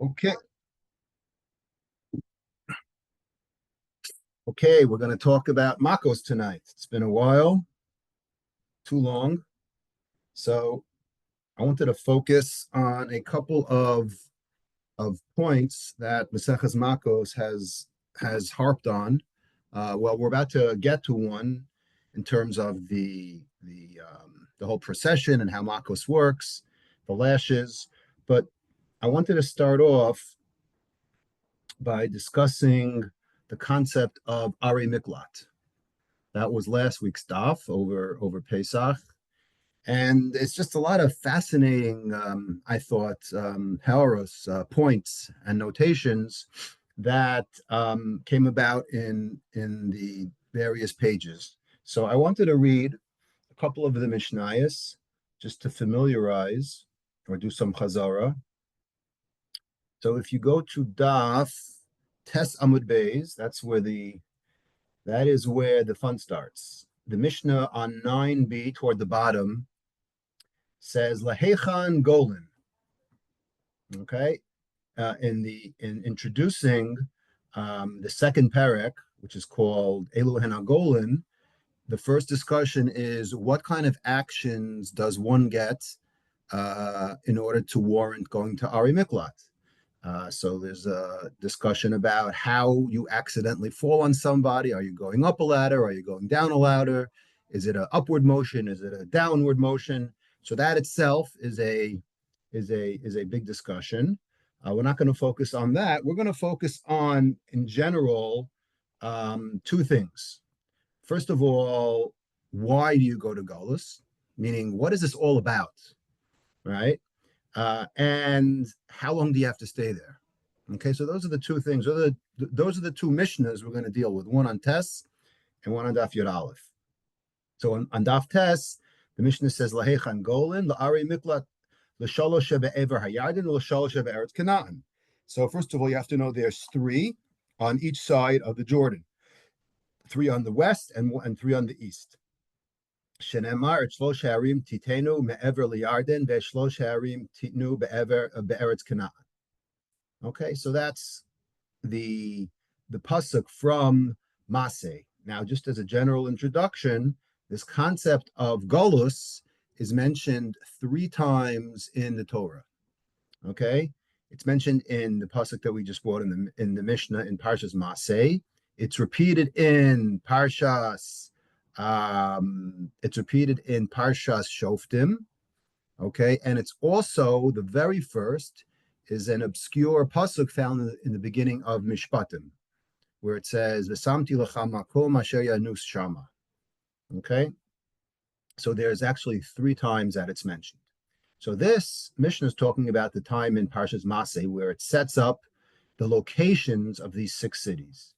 Okay, okay, we're going to talk about Makos tonight. It's been a while, too long. So I wanted to focus on a couple of points that Maseches Makos has harped on. Well, we're about to get to one in terms of the whole procession and how Makos works, the lashes. But I wanted to start off by discussing the concept of Ari Miklat. That was last week's daf over Pesach, and it's just a lot of fascinating, I thought, Hauros points and notations that came about in the various pages. So I wanted to read a couple of the Mishnayos just to familiarize or do some chazara. So if you go to daf Tes Amud Beis, that is where the fun starts. The Mishnah on 9b toward the bottom says Lahechan Golin. Okay, in introducing the second parak, which is called Elohen Golin, the first discussion is what kind of actions does one get in order to warrant going to Ari Miklat. So there's a discussion about how you accidentally fall on somebody. Are you going up a ladder? Are you going down a ladder? Is it an upward motion? Is it a downward motion? So that itself is a big discussion. We're not going to focus on that. We're going to focus on, in general, two things. First of all, why do you go to Golis? Meaning, what is this all about? Right? And how long do you have to stay there? Okay, so those are the two things. Those are the two Mishnahs we're going to deal with, one on Tes and one on Daf Yud Aleph. So on Daf Tes, the Mishnah says, Lahechan Golin, La'ari Miklat, L'shalosh be'ever hayardin, L'shalosh be'eretz Canaan. So first of all, you have to know there's three on each side of the Jordan, three on the west and three on the east. Shenemar et shlosh harim titenu me'ever liyarden ve'shlosh harim titnu be'eretz Canaan. Okay, so that's the pasuk from Maseh. Now, just as a general introduction, this concept of Golus is mentioned three times in the Torah. Okay, it's mentioned in the pasuk that we just brought in the Mishnah in Parshas Maseh. It's repeated in Parshas. It's repeated in Parshas Shoftim. Okay, and it's also the very first is an obscure pasuk found in the beginning of Mishpatim, where it says "V'samti lecha makom asher yanus shama." Okay, so there's actually three times that it's mentioned. So this Mishnah is talking about the time in Parshas Maseh where it sets up the locations of these six cities,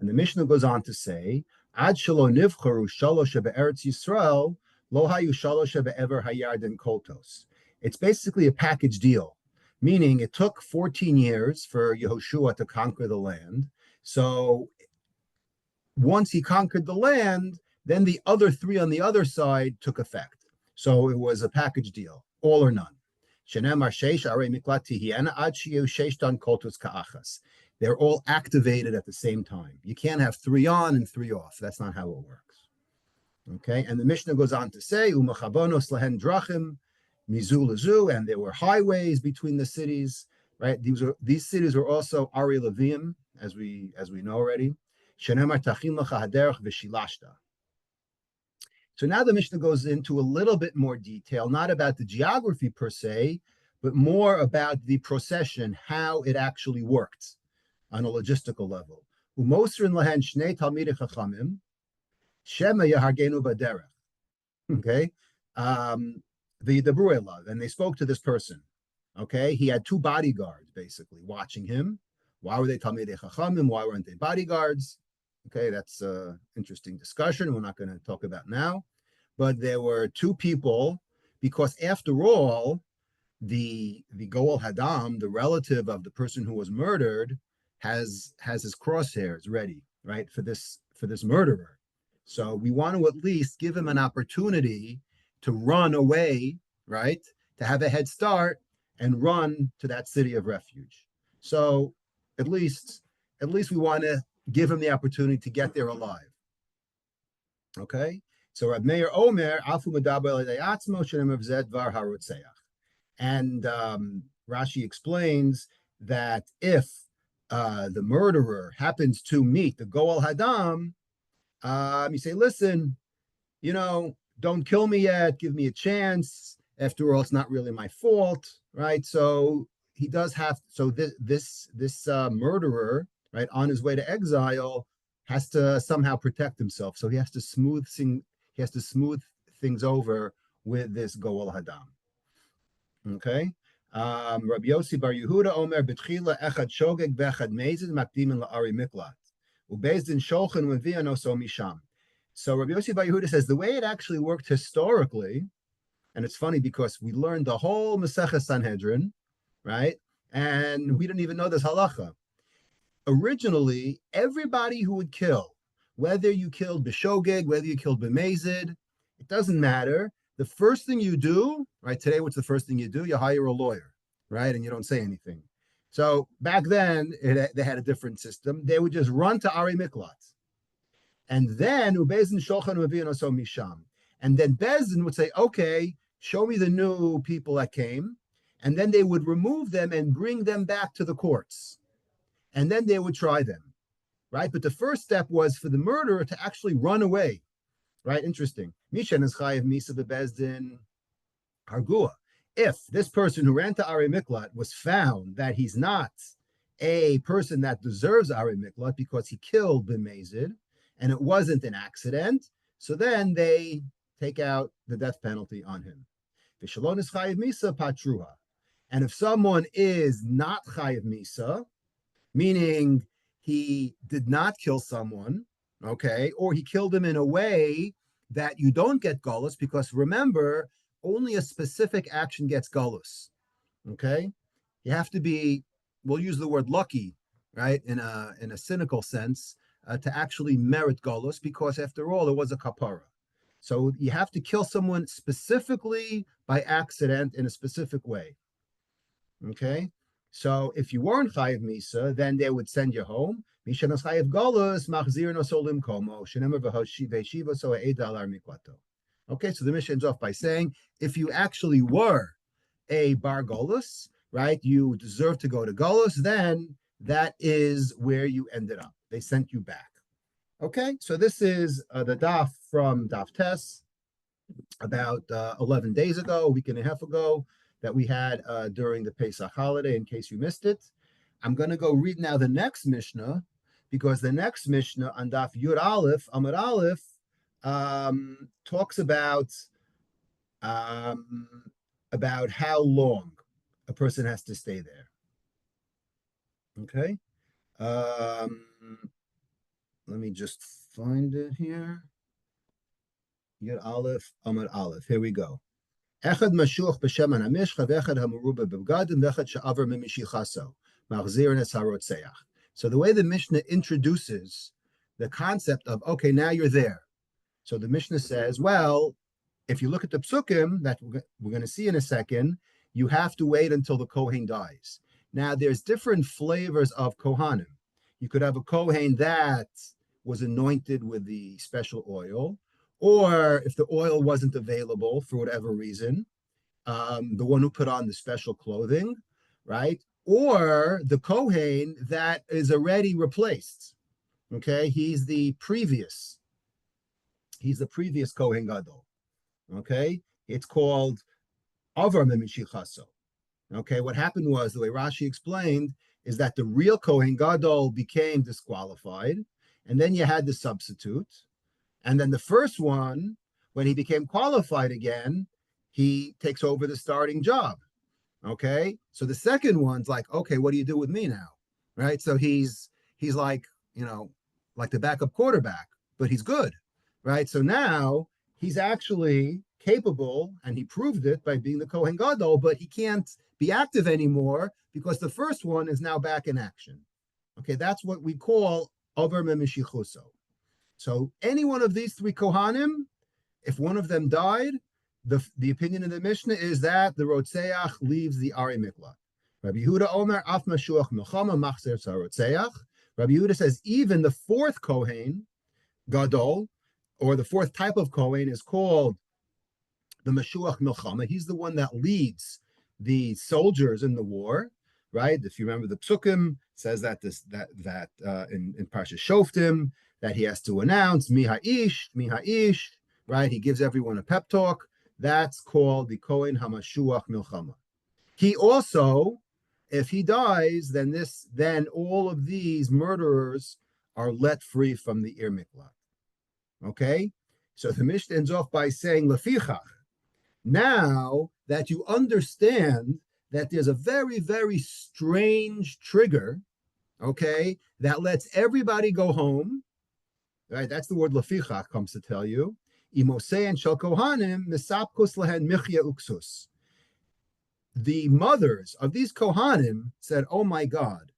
and the Mishnah goes on to say, "Ad shelo nivcharu shalosh be'eretz Yisrael lo hayu shalosh be'ever hayarden koltos." It's basically a package deal, meaning it took 14 years for Yehoshua to conquer the land. So once he conquered the land, then the other three on the other side took effect. So it was a package deal, all or none. They're all activated at the same time. You can't have three on and three off. That's not how it works. Okay, and the Mishnah goes on to say, "Umachabonos lahen drachim mizu lezu," and there were highways between the cities. Right, these cities were also Ari Leviim, as we know already. So now the Mishnah goes into a little bit more detail, not about the geography per se, but more about the procession, how it actually worked on a logistical level. Okay, and they spoke to this person. Okay, he had two bodyguards basically watching him. Why were they Talmidei Chachamim? Why weren't they bodyguards? Okay, that's an interesting discussion. We're not going to talk about now. But there were two people, because after all, the Goel Hadam, the relative of the person who was murdered, has his crosshairs ready, right, for this murderer. So we want to at least give him an opportunity to run away, right, to have a head start and run to that city of refuge. So at least, we want to give him the opportunity to get there alive. Okay. So Rab Meir Omer Afu Medaber Atzmo Shenem of Zed Var Harotzeach. And Rashi explains that if the murderer happens to meet the Goel Hadam, you say, listen, don't kill me yet, give me a chance. After all, it's not really my fault, right? So he does have, so this murderer, right, on his way to exile, has to somehow protect himself. So he has to smooth things over with this Goel Hadam. Okay. Rabbi Yossi Bar Yehuda Omer Betchila Echad Shogeg Vechad Mezid Makdimin La'ari Miklat Ubezdin Shochan Uviano So Misham. So Rabbi Yossi Bar Yehuda says the way it actually worked historically, and it's funny because we learned the whole Maseches Sanhedrin, right? And we didn't even know this halacha. Originally, everybody who would kill, whether you killed B'Shogeg, whether you killed B'Mezid, it doesn't matter. The first thing you do, right? Today, what's the first thing you do? You hire a lawyer, right? And you don't say anything. So back then, they had a different system. They would just run to Ari Miklat. And then, Ubezin Shochan Uviano So Misham. And then Bezin would say, okay, show me the new people that came. And then they would remove them and bring them back to the courts. And then they would try them, right? But the first step was for the murderer to actually run away, right? Interesting. Mishan is chayiv misa bebezdin hargua. If this person who ran to Ari Miklat was found that he's not a person that deserves Ari Miklat because he killed B'Mezid and it wasn't an accident, so then they take out the death penalty on him. V'shalon is chayiv misa patruha. And if someone is not chayiv misa, meaning he did not kill someone, okay, or he killed him in a way that you don't get galus, because remember, only a specific action gets galus, okay? You have to be, we'll use the word lucky, right, in a cynical sense, to actually merit galus, because after all, it was a kapara. So you have to kill someone specifically by accident in a specific way, okay? So if you weren't chayiv misa, then they would send you home. Okay, so the Mishnah ends off by saying, if you actually were a bar golus, right, you deserve to go to golus, then that is where you ended up. They sent you back. Okay, so this is the daf from Daf Tes, about 11 days ago, a week and a half ago, that we had during the Pesach holiday, in case you missed it. I'm going to go read now the next Mishnah, because the next Mishnah on Daf Yud Aleph, Amud Aleph, talks about how long a person has to stay there. Okay? Let me just find it here. Yud Aleph, Amud Aleph. Here we go. Echad mashuach b'shem hamishcha v'echad hamuruba b'bgadim v'echad she'aver mimishichaso machzir nes harotzeach. So the way the Mishnah introduces the concept of, okay, now you're there. So the Mishnah says, well, if you look at the psukim that we're going to see in a second, you have to wait until the Kohen dies. Now, there's different flavors of Kohanim. You could have a Kohen that was anointed with the special oil, or if the oil wasn't available for whatever reason, the one who put on the special clothing, right? Or the Kohen that is already replaced. Okay, he's the previous Kohen Gadol. Okay, it's called Avar Memishichaso. Okay, what happened was, the way Rashi explained, is that the real Kohen Gadol became disqualified, and then you had the substitute. And then the first one, when he became qualified again, he takes over the starting job. Okay, so the second one's like, okay, what do you do with me now? Right? So he's like, like the backup quarterback, but he's good, right? So now he's actually capable, and he proved it by being the Kohen Gadol, but he can't be active anymore because the first one is now back in action. Okay, that's what we call Over Memishichuso. So any one of these three Kohanim, if one of them died, the opinion of the Mishnah is that the Rotzeach leaves the Ari Miklat. Rabbi Yehuda Omer Af Mashuach Milchama Machzer Sarotzeach. Rabbi Yehuda says even the fourth Kohen Gadol, or the fourth type of Kohen, is called the Mashuach Milchama. He's the one that leads the soldiers in the war, right? If you remember the Psukim, says that in Parsha Shoftim that he has to announce Miha'ish, right? He gives everyone a pep talk. That's called the Kohen HaMashuach Milchama. He also, if he dies, then all of these murderers are let free from the Ir Miklat. Okay? So the Mishnah ends off by saying, Lefichach. Now that you understand that there's a very, very strange trigger, okay, that lets everybody go home, right? That's the word lefichach comes to tell you. Imosein shel kohanim misapkus lehen michya uksus. The mothers of these kohanim said, "Oh my God,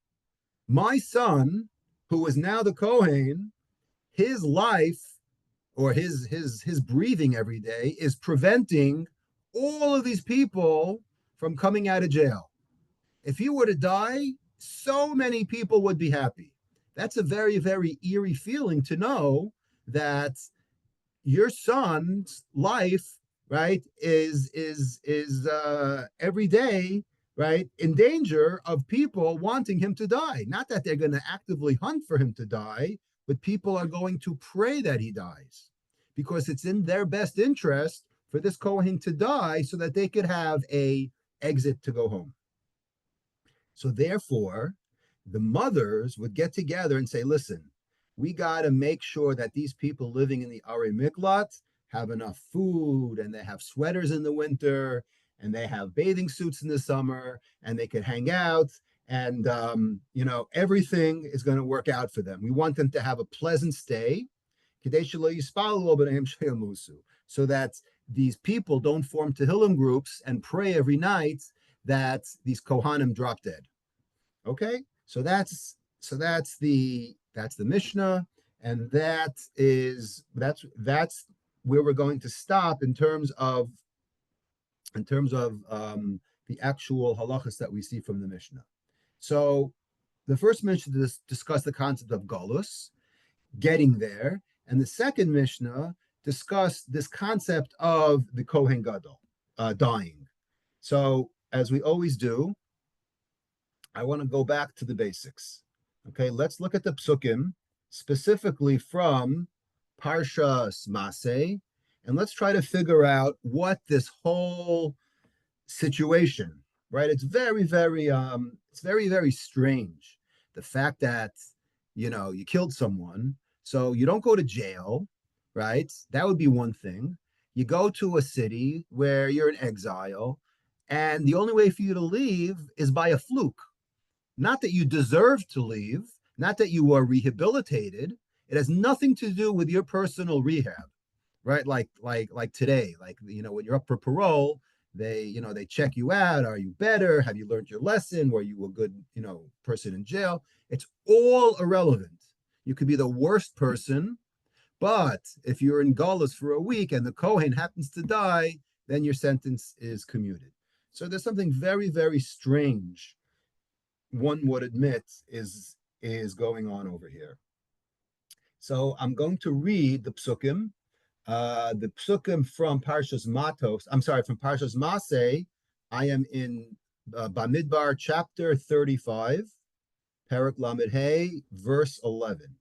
my son, who is now the kohen, his life or his breathing every day is preventing all of these people from coming out of jail. If he were to die, so many people would be happy." That's a very, very eerie feeling to know that your son's life, right, is every day, right, in danger of people wanting him to die. Not that they're going to actively hunt for him to die, but people are going to pray that he dies because it's in their best interest for this Kohen to die so that they could have a exit to go home. So therefore, the mothers would get together and say, listen, we got to make sure that these people living in the Arei Miklat have enough food and they have sweaters in the winter and they have bathing suits in the summer and they can hang out and, everything is going to work out for them. We want them to have a pleasant stay so that these people don't form Tehillim groups and pray every night that these Kohanim drop dead. Okay, so that's the Mishnah, and that's where we're going to stop in terms of the actual halachas that we see from the Mishnah. So the first Mishnah discussed the concept of galus, getting there, and the second Mishnah discussed this concept of the Kohen Gadol dying. So as we always do, I want to go back to the basics. Okay, let's look at the psukim, specifically from Parshas Maseh, and let's try to figure out what this whole situation, right? It's very, very strange. The fact that, you killed someone, so you don't go to jail, right? That would be one thing. You go to a city where you're in exile, and the only way for you to leave is by a fluke. Not that you deserve to leave, not that you are rehabilitated. It has nothing to do with your personal rehab, right? Like today, when you're up for parole, they check you out. Are you better? Have you learned your lesson? Were you a good, person in jail? It's all irrelevant. You could be the worst person, but if you're in Galus for a week and the Kohen happens to die, then your sentence is commuted. So there's something very, very strange, one would admit, is going on over here. So I'm going to read the psukim from Parshas from Parshas Maseh. I am in Bamidbar chapter 35, Perek Lamed Hey, verse 11.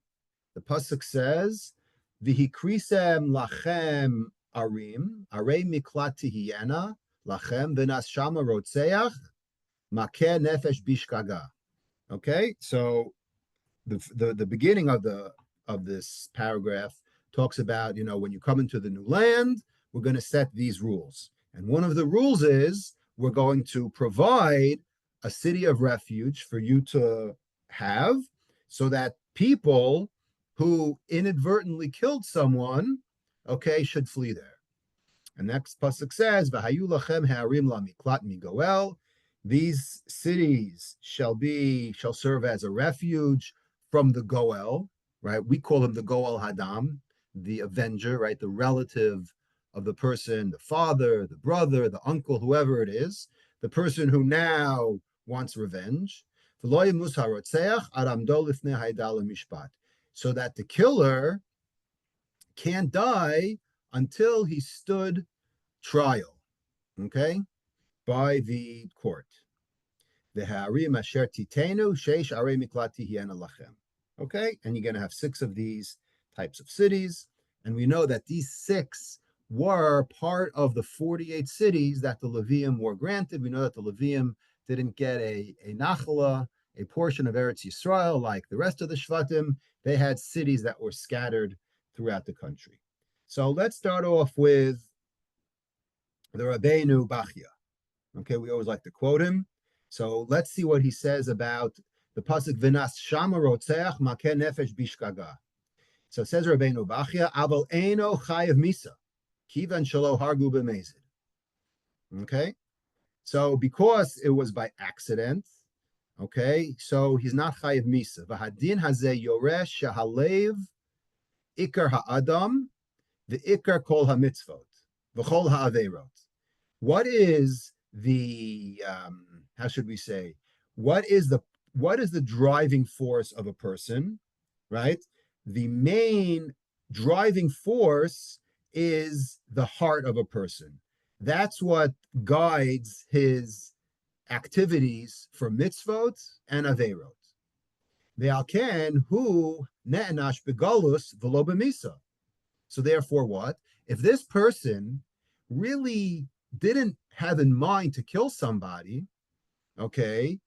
The pasuk says, "V'hikrisem lachem arim, arei miklat tihiyena, lachem v'nas shama rotzeach, makeh nefesh bishkaga." Okay, so the beginning of this paragraph talks about, when you come into the new land, we're going to set these rules. And one of the rules is we're going to provide a city of refuge for you to have so that people who inadvertently killed someone, okay, should flee there. And next pasuk says, "V'hayu lachem ha'arim la'miklat migoel." These cities shall serve as a refuge from the Goel, right? We call him the Goel Hadam, the avenger, right? The relative of the person, the father, the brother, the uncle, whoever it is, the person who now wants revenge, so that the killer can't die until he stood trial, okay, by the court. Okay, and you're going to have 6 of these types of cities, and we know that these 6 were part of the 48 cities that the Levium were granted. We know that the Levium didn't get a nachala, a portion of Eretz Yisrael like the rest of the Shvatim. They had cities that were scattered throughout the country. So let's start off with the Rabbeinu Bachya. Okay, we always like to quote him. So let's see what he says about the pasuk V'nas Shama Rotzeach Makeh Nefesh Bishkaga. So it says Rabbeinu Bachya, Aval Eino Chayev Misa, Kivan Shelo Hargu B'Mezid. Okay, so because it was by accident, okay, so he's not Chayev Misa. V'hadin Hazeh Yoresh Shahalev Ikar Ha'adam V'Ikar Kol HaMitzvot V'Chol HaAveirot. What is the how should we say, what is the driving force of a person, right? The main driving force is the heart of a person. That's what guides his activities for mitzvot and averot. Ve'alken hu ne'enash begalus v'lo b'misa. So therefore what? If this person really didn't have in mind to kill somebody, okay,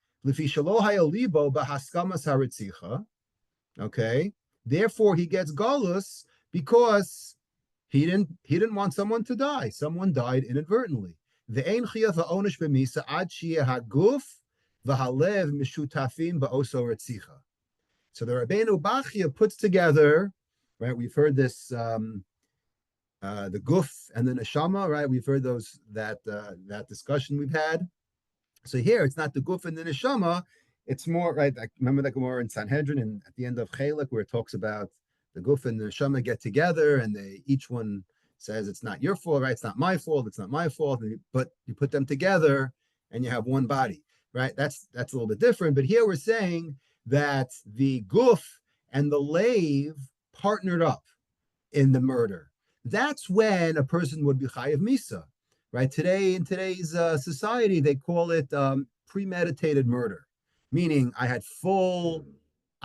okay, therefore he gets galus because he didn't want someone to die. Someone died inadvertently. So the Rabbeinu Bachya puts together, right? We've heard this the guf and the neshama, right? We've heard that discussion we've had. So here it's not the guf and the neshama, it's more, right? I remember that Gemara in Sanhedrin and at the end of Chelek where it talks about the guf and the neshama get together and they each one says it's not your fault, right? It's not my fault, it's not my fault, but you put them together and you have one body, right? That's a little bit different. But here we're saying that the guf and the lave partnered up in the murder. That's when a person would be chayiv misa, right? Today, in today's society, they call it premeditated murder, meaning I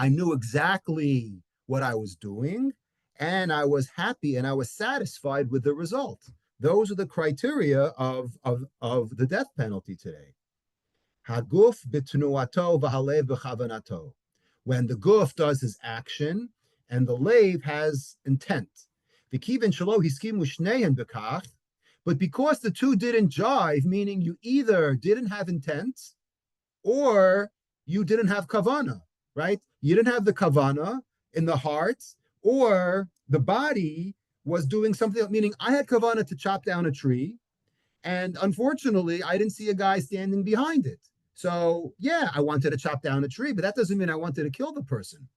knew exactly what I was doing, and I was happy and I was satisfied with the result. Those are the criteria of the death penalty today. Haguf b'tnuato v'halev b'chavanato. When the guf does his action and the lave has intent. But because the two didn't jive, meaning you either didn't have intent or you didn't have kavana, right? You didn't have the kavana in the heart, or the body was doing something, meaning I had kavana to chop down a tree, and unfortunately, I didn't see a guy standing behind it. So yeah, I wanted to chop down a tree, but that doesn't mean I wanted to kill the person,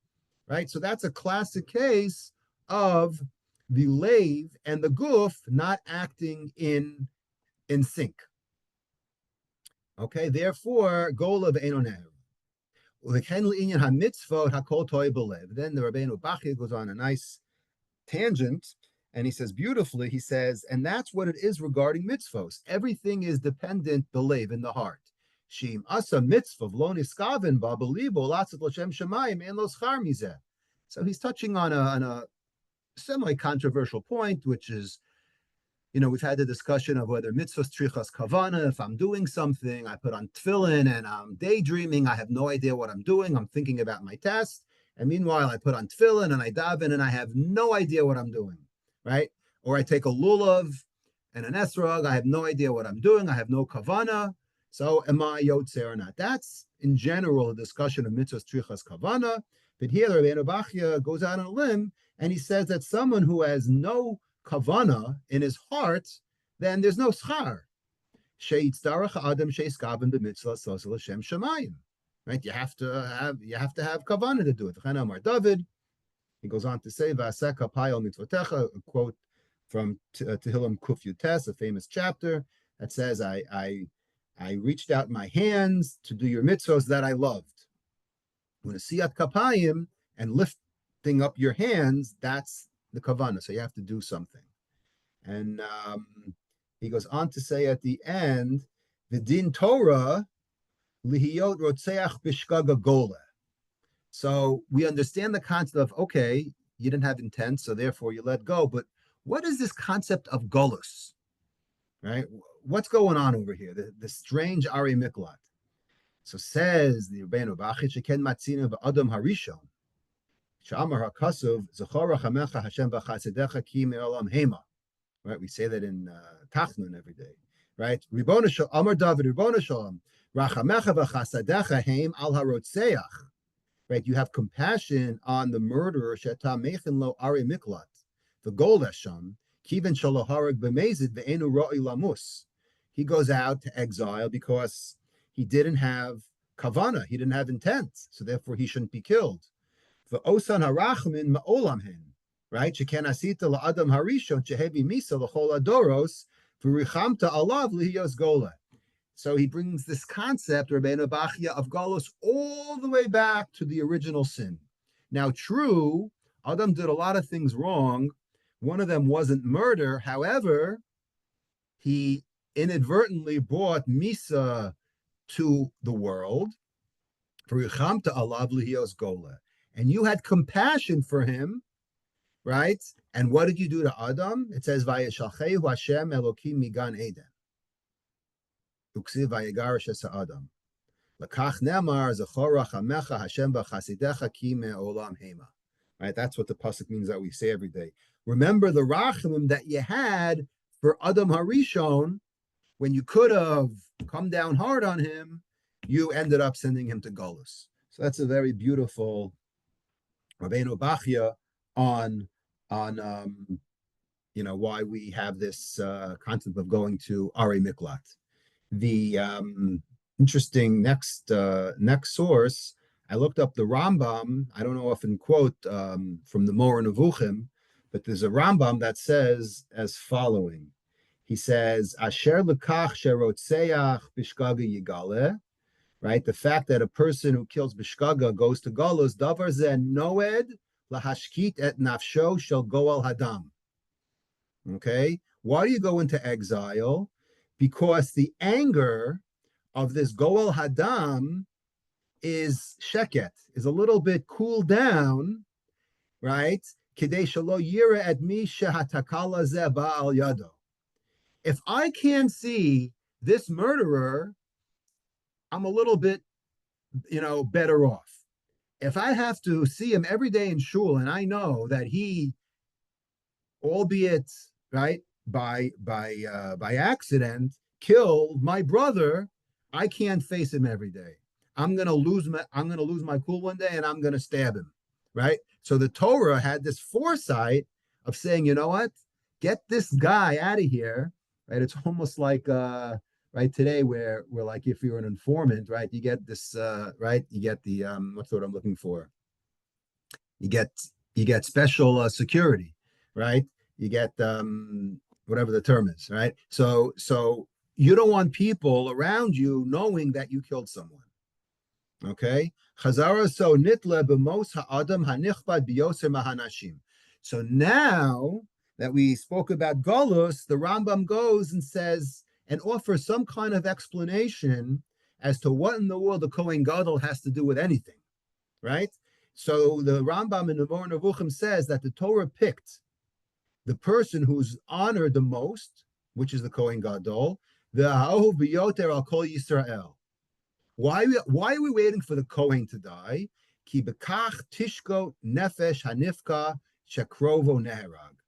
right? So that's a classic case of the lave and the guf not acting in sync. Okay, therefore, goal of enoner. Then the Rabbeinu Bachya goes on a nice tangent, and he says beautifully, he says, and that's what it is regarding mitzvos. Everything is dependent, believe, in the heart. Shim asa mitzvah v'lo niskaven ba belibo latzat l'shem shemayim en lo schar mizeh. So he's touching on a semi-controversial point, which is, we've had the discussion of whether mitzvahs trichas kavana. If I'm doing something, I put on tefillin and I'm daydreaming, I have no idea what I'm doing, I'm thinking about my test, and meanwhile I put on tefillin and I daven and I have no idea what I'm doing, right? Or I take a lulav and an esrog, I have no idea what I'm doing, I have no kavana, so am I yotze or not? That's, in general, a discussion of mitzvahs trichas kavana. But here the Rabbeinu Bachya goes out on a limb and he says that someone who has no kavana in his heart, then there's no schar. Right? You have to have kavana to do it. David, he goes on to say, a quote from Tehillim Kuf Yutes, a famous chapter that says, I I reached out my hands to do your mitzvahs that I loved. When a siyat kapayim and lifting up your hands, that's the kavanah. So you have to do something. And he goes on to say at the end, the din Torah lihiyot rotzeach bishkaga gola. So we understand the concept of, okay, you didn't have intent, so therefore you let go. But what is this concept of golus, right? What's going on over here? The strange Ari Miklat. So says the Rebbeinu Bachit Sheken Matzina Adam Harishon. Shamar Hakasuv Zechora Chamecha Hashem B'Chasedecha Ki Me'olam Hema. Right, we say that in Tachnun every day. Right, Ribbono Shalom Amar David Ribbono Shalom Rachamecha B'Chasedecha Heim Al Harotzeach. Right, you have compassion on the murderer Sheta Mechin Lo Ari Miklat. The gold Hasham Kiven Shaloharag B'Mezid Ve'enu Ro'i Lamus. He goes out to exile because he didn't have kavana, he didn't have intent, so therefore he shouldn't be killed. The osan harachmin ma'olamhin, right? Sheken asita la'adam harishon shehebi misa l'chol adoros v'richamta alav lihiyos gola. So he brings this concept, Rabbeinu Bachya, of galus all the way back to the original sin. Now, true, Adam did a lot of things wrong. One of them wasn't murder. However, he inadvertently brought misa to the world, and you had compassion for him, right? And what did you do to Adam? It says, "Vayeshalchehu Hashem Elokim migan Eden." Uksiv vayegarish es Adam. Lakach nemar zechora chamecha Hashem b'chasidecha ki me'olam hema. Right? That's what the pasuk means that we say every day. Remember the rachamim that you had for Adam Harishon when you could have come down hard on him. You ended up sending him to Golus. So that's a very beautiful Rabbeinu Bachya on why we have this concept of going to Ari Miklat. The interesting next source, I looked up the Rambam. I don't know if in quote from the Moreh Nevuchim, but there's a Rambam that says as following. He says, Asher lekach sherotzeach bishkaga yigale. Right, the fact that a person who kills bishkaga goes to galus, davar zeh noed lahashkit et nafsho shel goel hadam. Okay, why do you go into exile? Because the anger of this goel hadam is sheket, is a little bit cooled down, right? Kidei shelo yira et mi shehatakala zeh ba'al yado. If I can't see this murderer, I'm a little bit, better off. If I have to see him every day in shul, and I know that he, albeit right by accident, killed my brother, I can't face him every day. I'm gonna lose my cool one day, and I'm gonna stab him, right? So the Torah had this foresight of saying, you know what, get this guy out of here, right? It's almost like right today where we're like, if you're an informant, right, you get this right, you get the what's the word I'm looking for, you get special security, right, you get whatever the term is, right? So you don't want people around you knowing that you killed someone. Okay, Chazara so nitle b'mos ha'adam hanichbad biyoser mahanashim. So now that we spoke about Golus, the Rambam goes and says, and offers some kind of explanation as to what in the world the Kohen Gadol has to do with anything, right? So the Rambam in the Moreh Nevuchim says that the Torah picked the person who's honored the most, which is the Kohen Gadol, the Ha'ohu B'yoter al Kol Yisrael. Why are we waiting for the Kohen to die? Ki bekach tishko nefesh hanifka shekrovo neherag.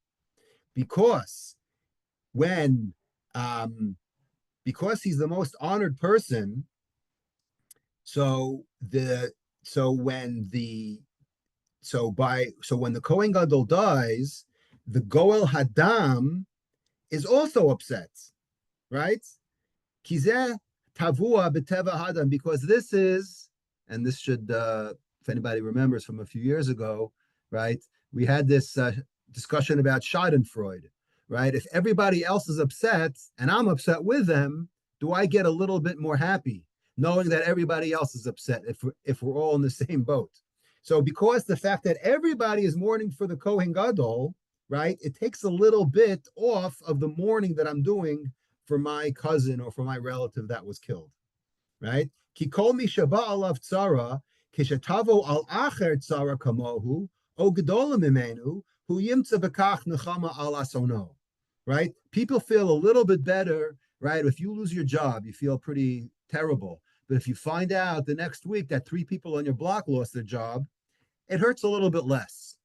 Because he's the most honored person, so when the Kohen Gadol dies, the Goel Hadam is also upset, right? Kizeh tavua b'teva hadam, because this is, and this should, if anybody remembers from a few years ago, right? We had this discussion about Schadenfreude, right? If everybody else is upset and I'm upset with them, do I get a little bit more happy knowing that everybody else is upset if we're all in the same boat? So because the fact that everybody is mourning for the Kohen Gadol, right, it takes a little bit off of the mourning that I'm doing for my cousin or for my relative that was killed, right? Ki kol mi shaba alav tzara, kishetavo al acher tzara kamohu, o gedola mimenu, hu yimtza bekach nechama al asono, right? People feel a little bit better, right? If you lose your job, you feel pretty terrible. But if you find out the next week that 3 people on your block lost their job, it hurts a little bit less,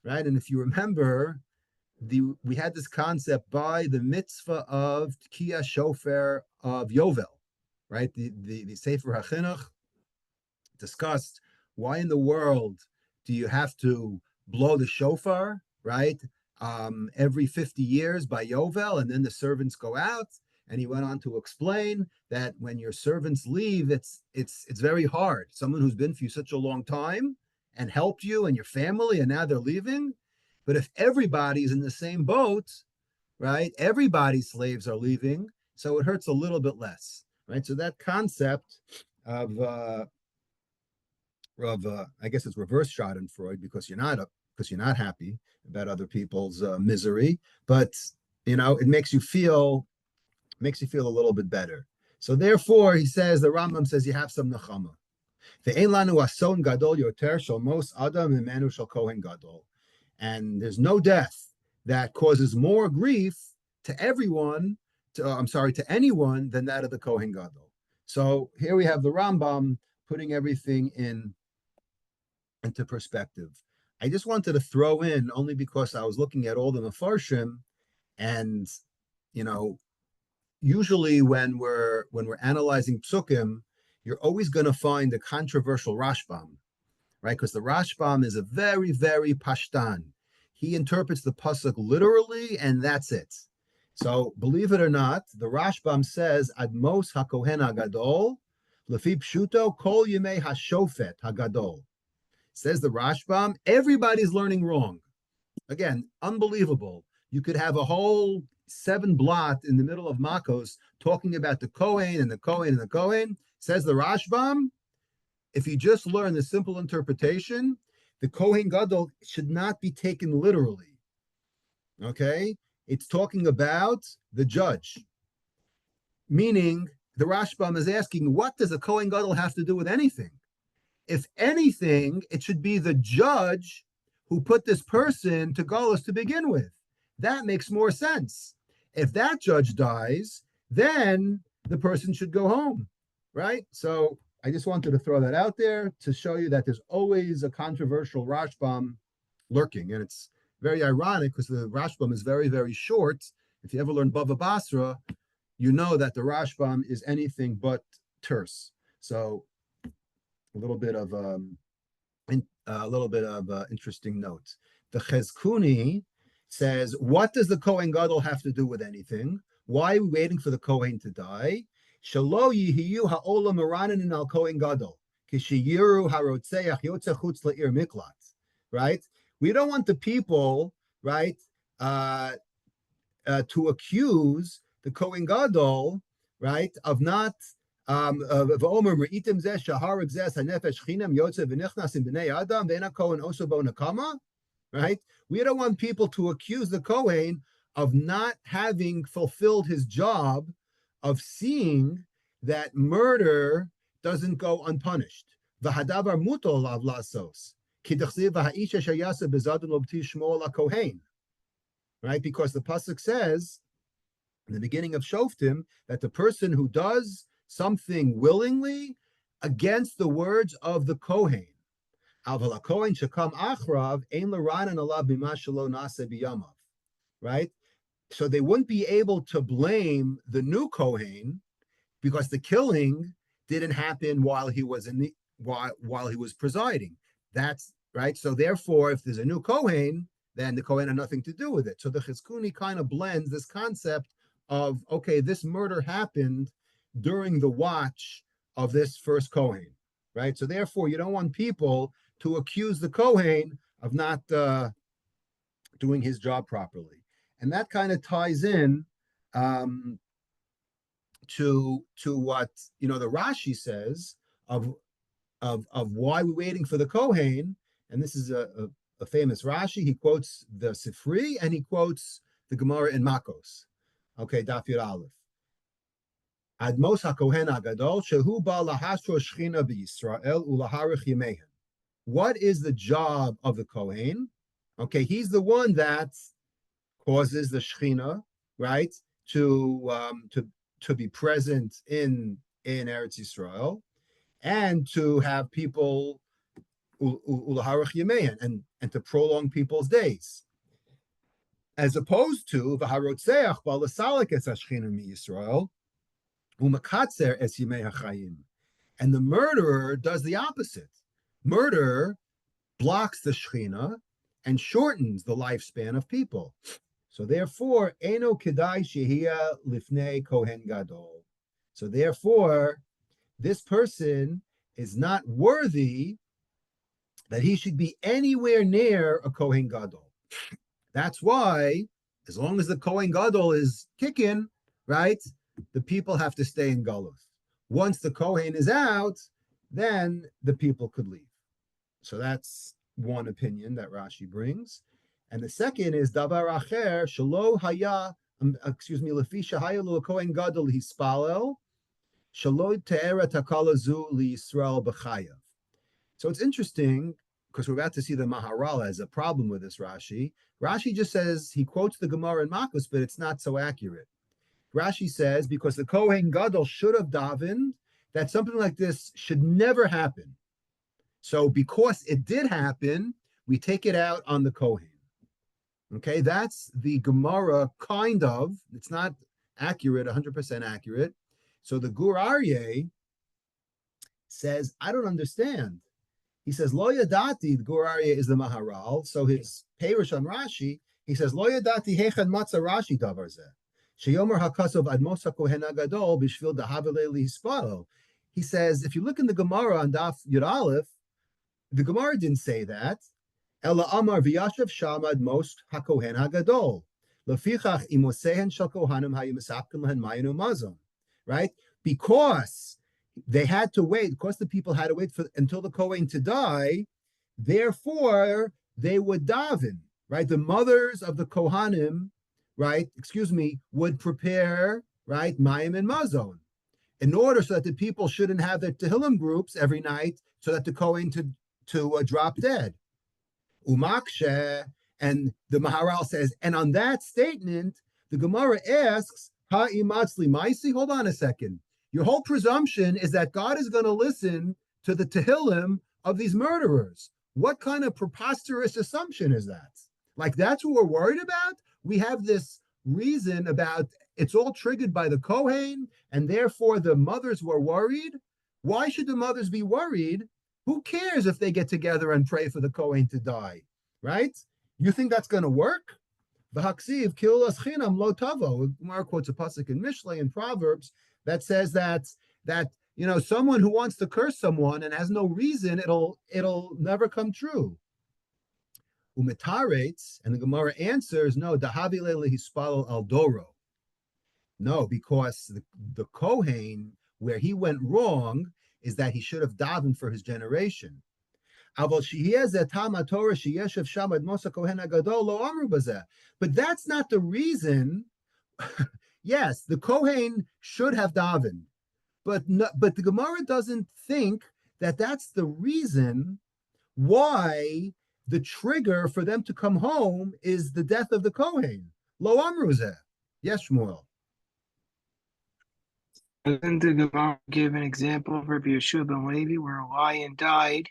right? And if you remember, we had this concept by the mitzvah of Tkiya Shofar of Yovel, right? The Sefer HaChinuch discussed why in the world do you have to blow the shofar, right? Every 50 years by Yovel, and then the servants go out. And he went on to explain that when your servants leave, it's very hard. Someone who's been for you such a long time and helped you and your family, and now they're leaving. But if everybody's in the same boat, right? Everybody's slaves are leaving, so it hurts a little bit less, right? So that concept of I guess it's reverse Schadenfreude because you're not happy about other people's misery, but it makes you feel a little bit better. So therefore, he says, the Rambam says you have some nechama. Ve'ein lanu ason gadol yoter shel mos adam mimenu shel kohen gadol. And there's no death that causes more grief to anyone than that of the Kohen Gadol. So here we have the Rambam putting everything into perspective. I just wanted to throw in, only because I was looking at all the Mefarshim, and usually when we're analyzing psukim, you're always going to find a controversial Rashbam, right? Because the Rashbam is a very, very pashtan. He interprets the pasuk literally, and that's it. So believe it or not, the Rashbam says, Admos hakohen hagadol, lefi pshuto kol yemei hashofet hagadol. Says the Rashbam, everybody's learning wrong. Again, unbelievable. You could have a whole 7 blot in the middle of Makos talking about the Kohen and the Kohen and the Kohen. Says the Rashbam, if you just learn the simple interpretation, the Kohen Gadol should not be taken literally. Okay? It's talking about the judge. Meaning, the Rashbam is asking, what does a Kohen Gadol have to do with anything? If anything, it should be the judge who put this person to Golos to begin with. That makes more sense. If that judge dies, then the person should go home, right? So I just wanted to throw that out there to show you that there's always a controversial Rashbam lurking. And it's very ironic because the Rashbam is very, very short. If you ever learn Bava Basra, you know that the Rashbam is anything but terse. So a little bit of interesting notes. The Chezkuni says, what does the Kohen Gadol have to do with anything? Why are we waiting for the Kohen to die? Shalo yihiyu ha'olam maranin al Kohen Gadol, kishiyiru harotzeach yotze chutz la'ir miklat. Right? We don't want the people, right, to accuse the Kohen Gadol, right, of not right? We don't want people to accuse the Kohen of not having fulfilled his job of seeing that murder doesn't go unpunished. Right? Because the pasuk says in the beginning of Shoftim that the person who does something willingly against the words of the Kohen, right? So they wouldn't be able to blame the new Kohen because the killing didn't happen while he was while he was presiding. That's right. So therefore, if there's a new Kohen, then the Kohen had nothing to do with it. So the Chizkuni kind of blends this concept of, okay, this murder happened during the watch of this first Kohen, right? So therefore, you don't want people to accuse the Kohen of not doing his job properly. And that kind of ties in to to what the Rashi says of why we're waiting for the Kohen, and this is a famous Rashi. He quotes the Sifri and he quotes the Gemara in Makos. Okay, Daf Yud Aleph. Admos HaKohen HaGadol shehu ba lahastro shchina b'Yisrael ulaharich yemehen. What is the job of the Kohen? Okay, he's the one that causes the Shechina, right, to be present in Eretz Yisrael, and to have people ulaharich yemein, and to prolong people's days, as opposed to v'harotzeach ba'lasalik es hashchina miYisrael u'makatzer es yemei hachayim, and the murderer does the opposite. Murder blocks the Shechina and shortens the lifespan of people. So therefore, eno kedai shehia lifnei kohen gadol. So therefore, this person is not worthy that he should be anywhere near a kohen gadol. That's why, as long as the kohen gadol is kicking, right, the people have to stay in Galuth. Once the kohen is out, then the people could leave. So that's one opinion that Rashi brings. And the second is davar acher shelo haya, lefi shehaya lo kohen gadol hispalel shelo te'era takala zu liyisrael b'chayav. So it's interesting because we're about to see the Maharal as a problem with this Rashi. Rashi just says, he quotes the Gemara in Makos, but it's not so accurate. Rashi says, because the Kohen Gadol should have davened, that something like this should never happen. So because it did happen, we take it out on the Kohen. Okay, that's the Gemara, kind of. It's not accurate, 100% accurate. So the Gur Aryeh says, I don't understand. He says, Lo yadati, the Gur Aryeh is the Maharal. So his Perush on Rashi, he says, Lo yadati hechan matza Rashi davar zeh. Sheyomer hakasov admos hakohen hagadol b'shvil dahavele lihispalo. He says, if you look in the Gemara on Daf Yud Aleph, the Gemara didn't say that. Ela amar v'yashav shamad most hakohen hagadol. Lefichach imosehen shel kohanim hayimisapkim lehen mayinu mazon. Right? Because they had to wait, because the people had to wait until the Kohen to die, therefore they would daven, right? The mothers of the Kohanim, right, would prepare, right, mayim and mazon, in order so that the people shouldn't have their Tehillim groups every night, so that the Kohen to drop dead. Umakshe, and the Maharal says, and on that statement, the Gemara asks, ha'imatzli maisi, hold on a second. Your whole presumption is that God is going to listen to the Tehillim of these murderers. What kind of preposterous assumption is that? Like, that's what we're worried about? We have this reason about it's all triggered by the Kohen, and therefore the mothers were worried. Why should the mothers be worried? Who cares if they get together and pray for the Kohen to die, right? You think that's going to work? V'haksiv kil as chinam lo tavo. Gemara quotes a pasuk in Mishlay in Proverbs that says that someone who wants to curse someone and has no reason, it'll never come true. Umitaretz, and the Gemara answers, no, dahavile lehispalo al doro. No, because the Kohen, where he went wrong, is that he should have davened for his generation. But that's not the reason. Yes, the Kohen should have davened, but the Gemara doesn't think that that's the reason why the trigger for them to come home is the death of the Kohen. Lo amru zeh. Yes, Shmuel. Doesn't the Gemara give an example of Rabbi Yeshua ben Levi where a lion died,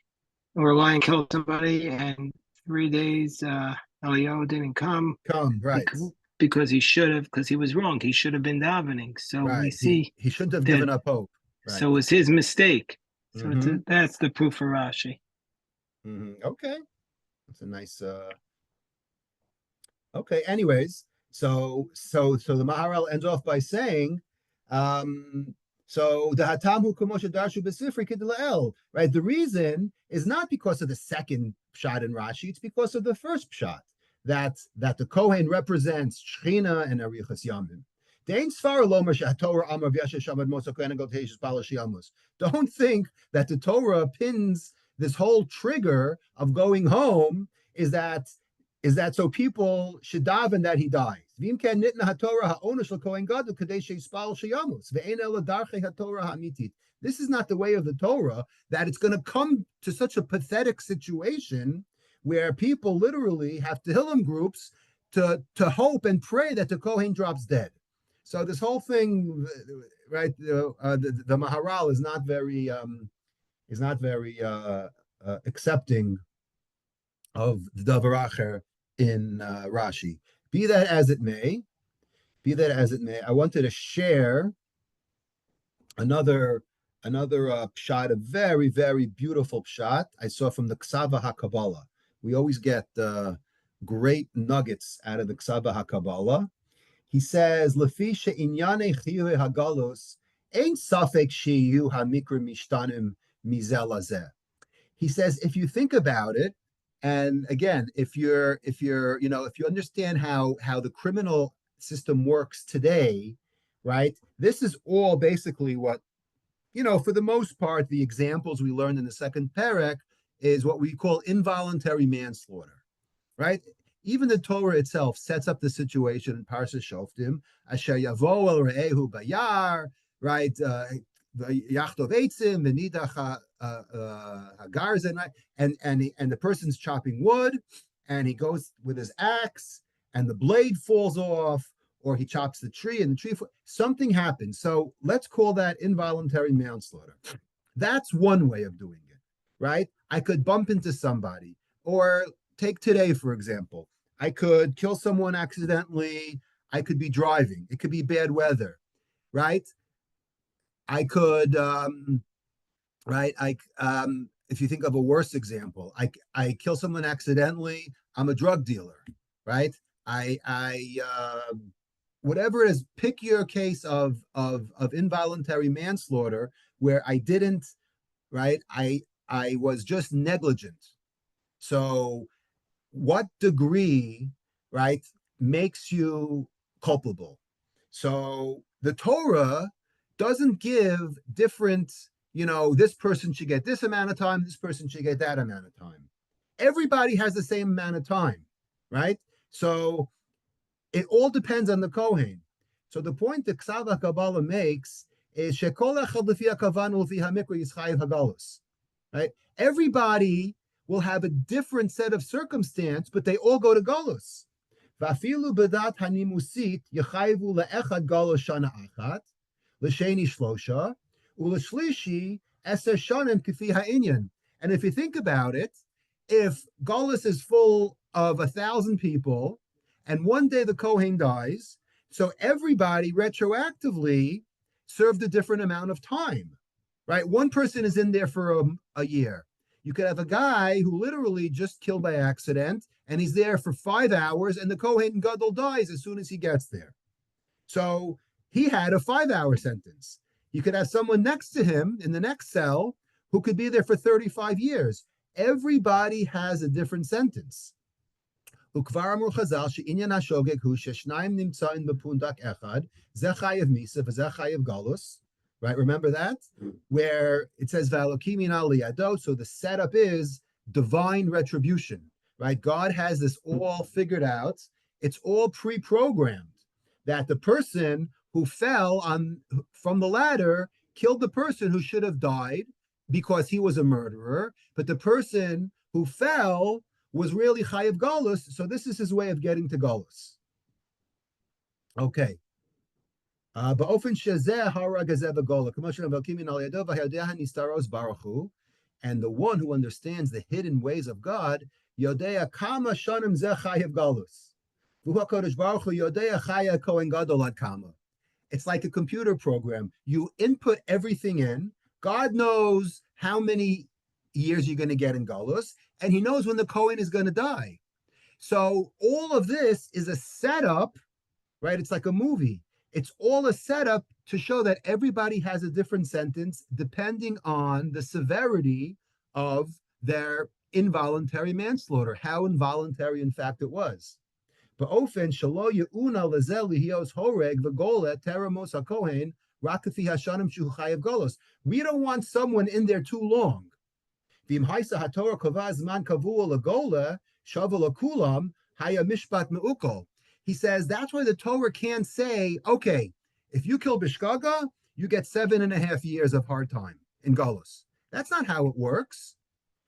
or a lion killed somebody, and 3 days Eliyahu didn't come? Right. Because he should have, because he was wrong. He should have been davening. So right. We see he shouldn't have given up hope. Right. So it was his mistake. So that's the proof for Rashi. Okay. That's a nice okay. Anyways, so the Maharal ends off by saying, so the Hatamu Kumosha Darshu Besifri Kidlael, right? The reason is not because of the second shot in Rashi, it's because of the first shot, that the Kohen represents Shechina and Arichas Yamim. Don't think that the Torah pins this whole trigger of going home is that so people should daven that he dies. This is not the way of the Torah, that it's going to come to such a pathetic situation where people literally have Tehillim groups to hope and pray that the Kohen drops dead. So this whole thing, right? The Maharal is not very accepting of the Davar Acher in Rashi. Be that as it may, I wanted to share another pshat, a very, very beautiful pshat I saw from the Ksava HaKabbalah. We always get great nuggets out of the Ksava HaKabbalah. He says, "Lefi she'inyane chiyuhe hagalos ein safek sheyu hamikra mishtanim mizel hazeh." He says, if you think about it, and again, if you understand how the criminal system works today, right? This is all basically what, for the most part, the examples we learned in the second perek is what we call involuntary manslaughter, right? Even the Torah itself sets up the situation in Parsha Shoftim, Asher Yavo El Re'ehu Bayar, right? Yachtov Eitzim, Venidach Hagarzen, right? And the person's chopping wood, and he goes with his axe, and the blade falls off, or he chops the tree, and the tree something happens. So let's call that involuntary manslaughter. That's one way of doing it, right? I could bump into somebody, or take today, for example. I could kill someone accidentally. I could be driving. It could be bad weather, right? I could, right? If you think of a worse example, I kill someone accidentally. I'm a drug dealer, right? Whatever it is, pick your case of involuntary manslaughter where I didn't, right? I was just negligent. So what degree, right, makes you culpable? So the Torah doesn't give different, this person should get this amount of time, this person should get that amount of time. Everybody has the same amount of time, right? So it all depends on the Kohen. So the point that Ksava Kabbalah makes is shekol echad lefi hakavanu lefi hamikra yischayev hagalus, right? Everybody will have a different set of circumstance, but they all go to Golus. Vafilu bedat hanimusit yechayevu leechad Golus shana achat, l'sheni shlosha, u'l'shlishi eser shanim kifi ha'inyan. And if you think about it, if Golus is full of 1,000 people, and one day the Kohen dies, so everybody retroactively served a different amount of time, right? One person is in there for a year. You could have a guy who literally just killed by accident, and he's there for 5 hours, and the Kohen Gadol dies as soon as he gets there. So he had a 5-hour sentence. You could have someone next to him in the next cell who could be there for 35 years. Everybody has a different sentence. וכבר אמרו חז"ל שעניין השוגג הוא ששניים נמצאים בפונדק אחד, זה חייב מיסה וזה חייב גלוס. Right, remember that? Where it says Valokim mina liyado, so the setup is divine retribution, right? God has this all figured out. It's all pre-programmed that the person who fell from the ladder killed the person who should have died because he was a murderer, but the person who fell was really Chayev Galus, so this is his way of getting to Galus. Okay. And the one who understands the hidden ways of God, it's like a computer program. You input everything in. God knows how many years you're going to get in Galus, and he knows when the Kohen is going to die. So all of this is a setup, right? It's like a movie. It's all a setup to show that everybody has a different sentence depending on the severity of their involuntary manslaughter, how involuntary, in fact, it was. Ba'ofen shelo ye'una lezel lihios horeg v'gola teramos hakohen rakafi hashanim shu chayav golos. We don't want someone in there too long. V'im haisa hatorah kavah zman kavua legola shavu lekulam haya mishpat meukol. He says that's why the Torah can't say, okay, if you kill Bishkaga, you get 7.5 years of hard time in Golos. That's not how it works.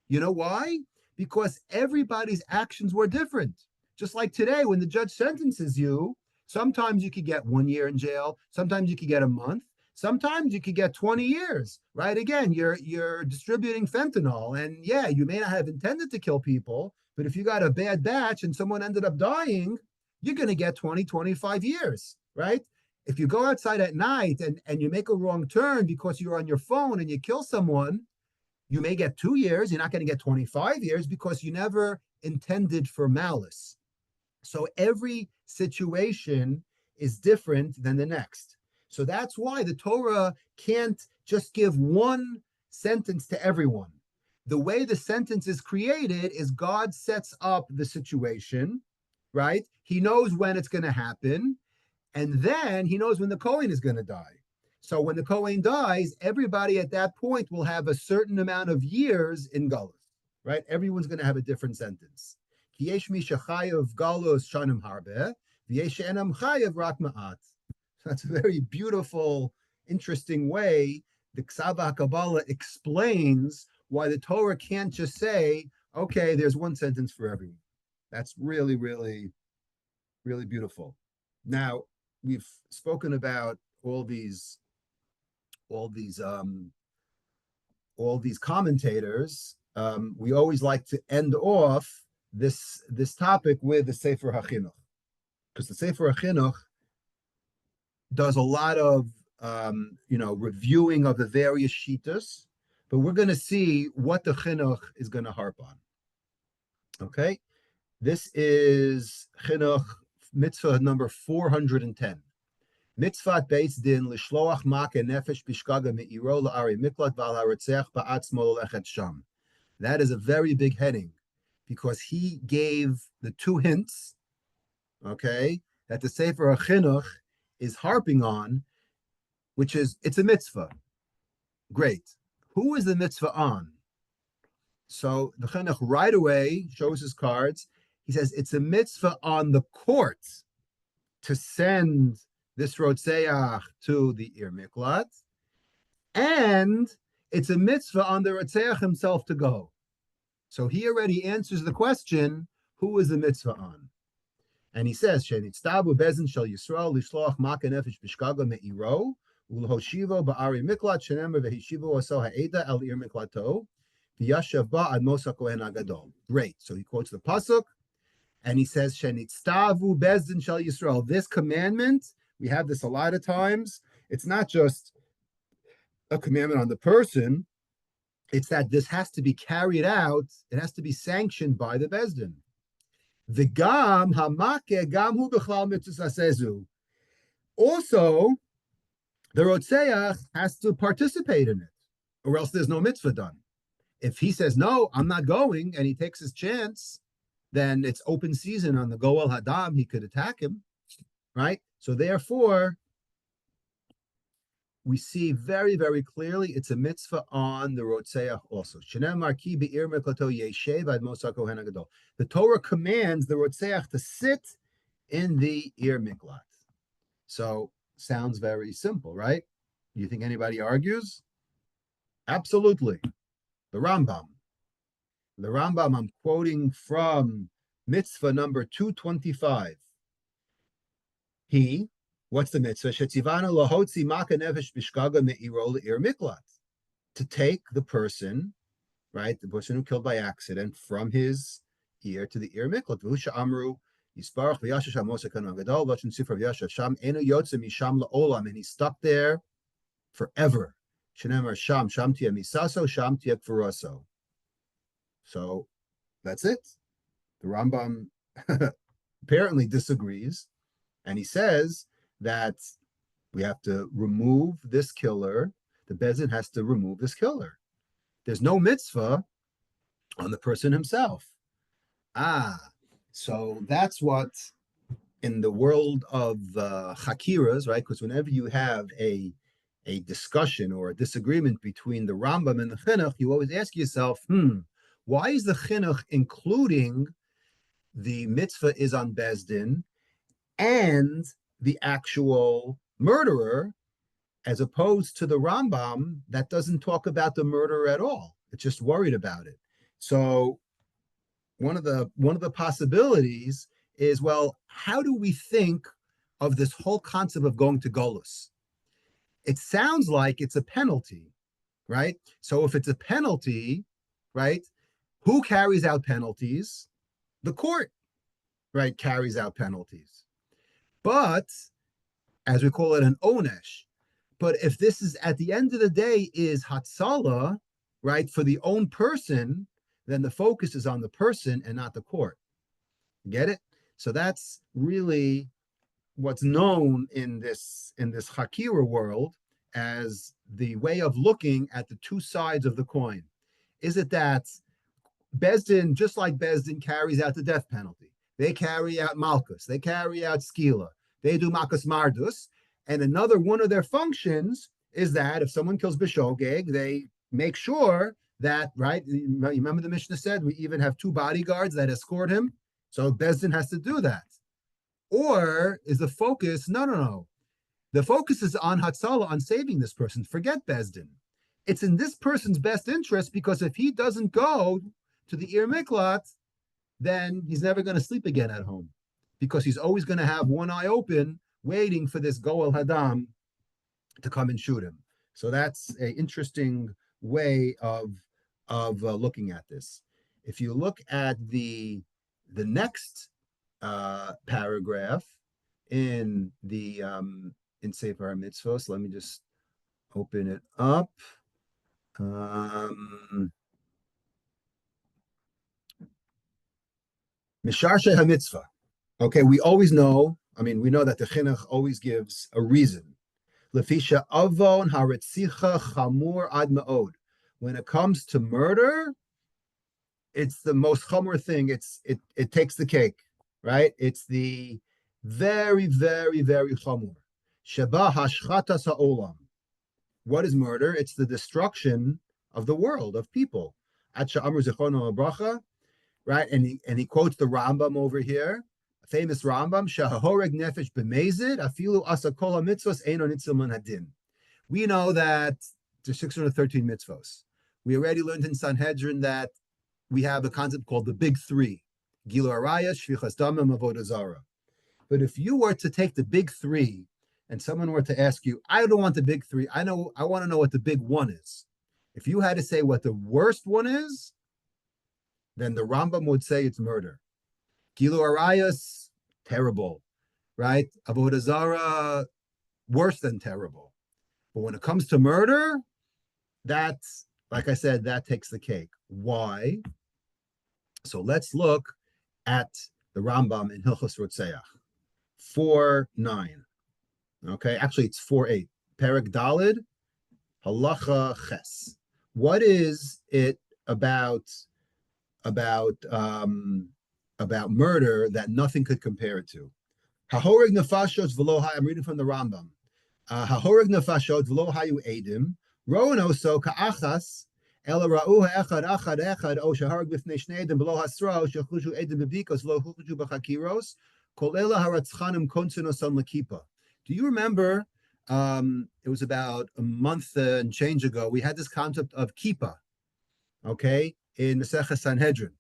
You know why? Because everybody's actions were different. Just like today, when the judge sentences you, sometimes you could get 1 year in jail, sometimes you could get a month, sometimes you could get 20 years, right? Again, you're distributing fentanyl, and yeah, you may not have intended to kill people, but if you got a bad batch and someone ended up dying, you're going to get 20, 25 years, right? If you go outside at night and you make a wrong turn because you're on your phone and you kill someone, you may get 2 years. You're not going to get 25 years because you never intended for malice. So every situation is different than the next. So that's why the Torah can't just give one sentence to everyone. The way the sentence is created is God sets up the situation, right? He knows when it's going to happen, and then he knows when the Kohen is going to die. So when the Kohen dies, everybody at that point will have a certain amount of years in Galus, right? Everyone's going to have a different sentence. That's a very beautiful, interesting way the Ksava HaKabbalah explains why the Torah can't just say, okay, there's one sentence for everyone. That's really, really, really beautiful. Now, we've spoken about all these commentators. We always like to end off this topic with the Sefer HaChinuch, because the Sefer HaChinuch does a lot of reviewing of the various shitas, but we're going to see what the Chinuch is going to harp on. Okay, this is Chinuch mitzvah number 410. Mitzvat Beis Din l'shloach mak nefesh bishkaga me'iro la'ari miklat v'al ha'retzeach ba'atzmo l'echet sham. That is a very big heading, because he gave the two hints, okay, that the Sefer HaChinuch is harping on, which is, it's a mitzvah. Great. Who is the mitzvah on? So the Chinuch right away shows his cards. He says it's a mitzvah on the court to send this Rotzeach to the Ir Miklat, and it's a mitzvah on the Rotzeach himself to go. So he already answers the question, who is the mitzvah on? And he says, Shenitztabu bezin shel Yisrael lishloach maka nefesh bishkaga me'iro ulhoshivo ba'ari miklat shenemer vehishivo aso ha'eda al Ir Miklato v'yashav ba ad Moshe Kohen Agadol. Great. So he quotes the pasuk, and he says, Shenitztavu bezin shel Yisrael. This commandment, we have this a lot of times. It's not just a commandment on the person. It's that this has to be carried out. It has to be sanctioned by the Bezdin. The gam hamake gam hu b'chlal mitzvah sezu. Also, the Rotzeach has to participate in it, or else there's no mitzvah done. If he says, no, I'm not going, and he takes his chance, then it's open season on the Goel Hadam. He could attack him, right? So therefore, we see very, very clearly it's a mitzvah on the Rotzeach also. The Torah commands the Rotzeach to sit in the Ir Miklat. So, sounds very simple, right? You think anybody argues? Absolutely. The Rambam, I'm quoting from mitzvah number 225. What's the mitzvah? Shetzivana lahotzi maka nefesh bishkaga me'iro le'ir miklat. To take the person, right, the person who killed by accident, from his ear to the Ir Miklat. V'husha amru yisparach v'yashash Moshe Kohen Gadol v'shin sifra v'yashash sham enu yotze misham la'olam, and he's stuck there forever. Shenemar sham tiya misaso sham tiya kfuraso. So that's it. The Rambam apparently disagrees, and he says that we have to remove this killer. The Bezin has to remove this killer. There's no mitzvah on the person himself. So that's what in the world of Hakiras, right? Because whenever you have a discussion or a disagreement between the Rambam and the Chinuch, you always ask yourself, why is the Chinuch including the mitzvah is on Bezdin and the actual murderer, as opposed to the Rambam that doesn't talk about the murderer at all? It's just worried about it. So one of the possibilities is, well, how do we think of this whole concept of going to Golus? It sounds like it's a penalty, right? So if it's a penalty, right, who carries out penalties? The court, right, carries out penalties. But as we call it, an onesh. But if this is at the end of the day is hatzala, right, for the own person, then the focus is on the person and not the court. Get it? So that's really what's known in this Hakira world as the way of looking at the two sides of the coin. Is it that Bezdin, just like Bezdin carries out the death penalty, they carry out Malchus, they carry out Skila, they do Malchus Mardus, and another one of their functions is that if someone kills Bishogeg, they make sure that, right, you remember the Mishnah said, we even have two bodyguards that escort him, so Bezdin has to do that. Or is the focus, no. The focus is on Hatzalah, on saving this person. Forget Bezdin. It's in this person's best interest, because if he doesn't go to the Ir Miklat, then he's never going to sleep again at home, because he's always going to have one eye open, waiting for this Goel Hadam to come and shoot him. So that's an interesting way of looking at this. If you look at the next paragraph in the in Sefer HaMitzvos, let me just open it up. Misharshe HaMitzvah. Okay, we always know, we know that the Chinuch always gives a reason. Lefisha avon haretzicha chamur ad me'od. When it comes to murder, it's the most chamur thing. It takes the cake, right? It's the very, very, very chamur. Sheba hashchatas ha'olam. What is murder? It's the destruction of the world, of people. At sha'amru zichrono bracha, right? And he quotes the Rambam over here, a famous Rambam, shahoreg nefesh b'mezid afilu asa kol hamitzvos eino nitzil min hadin. We know that there's 613 mitzvos. We already learned in Sanhedrin that we have a concept called the big three: Gilu Araya, Shvichas Damim, Avodah Zarah. But if you were to take the big three and someone were to ask you, I don't want the big three, I want to know what the big one is. If you had to say what the worst one is, then the Rambam would say it's murder. Gilu Arayas, terrible, right? Avodah Zarah, worse than terrible. But when it comes to murder, that's, like I said, that takes the cake. Why? So let's look at the Rambam in Hilchos Rotzeach, 4:9. Okay, actually it's 4:8. Perek Dalid, Halacha Ches. What is it about murder that nothing could compare it to? Hahorig nefashot v'lo hay. I'm reading from the Rambam. Hahorig nefashot v'lo hayu edim. Roan oso ka'achas ela ra'u ha'echad echad o shaharag b'fnei shnei edim v'lo hasra o shechushu edim b'bikos v'lo chuchu b'chakiros kol ela haratzchanim konsen osan l'kipa. Do you remember? It was about a month and change ago. We had this concept of kippah, okay, in Masechah Sanhedrin,